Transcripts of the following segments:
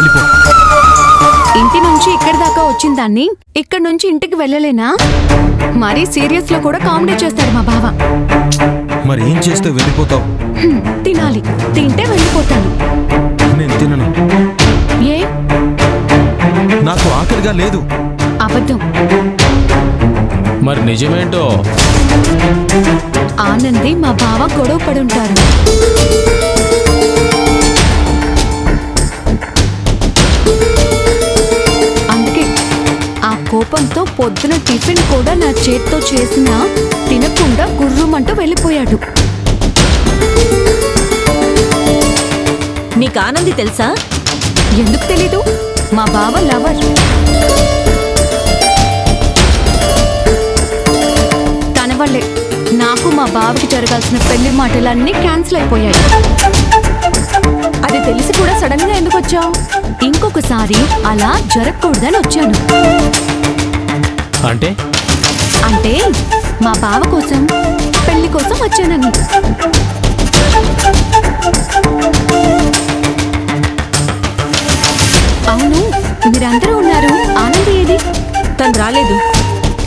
వెళ్ళిపో. ఇంటి నుంచి ఇక్కడి దాకా వచ్చిందాన్ని ఇక్కడి నుంచి ఇంటికి వెళ్ళలేనా? మరీ సీరియస్ లో కూడా కామెడీ చేస్తాడు మా బావ. మరి ఏం చేస్తే వెళ్ళిపోతావు? తినాలి, తింటే వెళ్ళిపోతాను. నేను తినను. ఏ? నాకు ఆకలిగా లేదు. అబద్ధం. మరి నిజమేంటో? ఆనంది మా బావ గొడవ పడుంటారు. అందుకే ఆ కోపంతో పొద్దున టిఫిన్ కూడా నా చేత్తో చేసినా తినకుండా గుర్రుమంటూ వెళ్ళిపోయాడు. నీకు ఆనంది తెలుసా? ఎందుకు తెలీదు? మా బావ లవర్. తన వల్లే నాకు మా బావకి జరగాల్సిన పెళ్లి మాటలన్నీ క్యాన్సిల్ అయిపోయాయి. అది తెలిసి కూడా సడన్ గా ఎందుకు వచ్చావు? ఇంకొకసారి అలా జరగకూడదని వచ్చాను. అంటే అంటే మా బావ కోసం పెళ్లి కోసం వచ్చానని. అవును, మీరందరూ ఉన్నారు. ఆనంది ఏది? తను రాలేదు.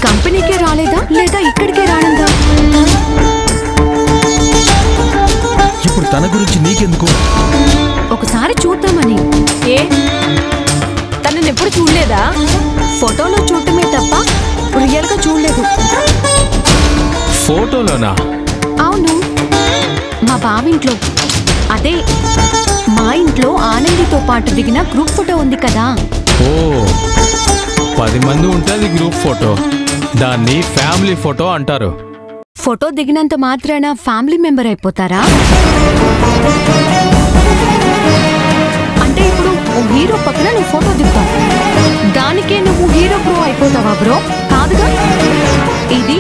కంపెనీకే రాలేదా లేదా ఇక్కడికే రానందా? ఇప్పుడు తన గురించి నీకెందుకు? ఒకసారి చూద్దామని. ఏ, తనని ఎప్పుడు చూడలేదా? ఫోటోలో చూడటమే తప్ప రియల్ గా చూడలేదు. ఫోటోలోనా? అవును, మా బావింట్లో. అదే మా ఇంట్లో ఆనందితో పాటు దిగిన గ్రూప్ ఫోటో ఉంది కదా. ఓ, 10 మంది ఉంటే అది గ్రూప్ ఫోటో. దాన్ని ఫ్యామిలీ ఫోటో అంటారు. ఫోటో దిగినంత మాత్రాన ఫ్యామిలీ మెంబర్ అయిపోతారా? అంటే ఇప్పుడు ఓ హీరో పక్కన నువ్వు ఫోటో దిగుతావు, దానికే నువ్వు హీరో బ్రో అయిపోతావా బ్రో? కాదుగా. ఇది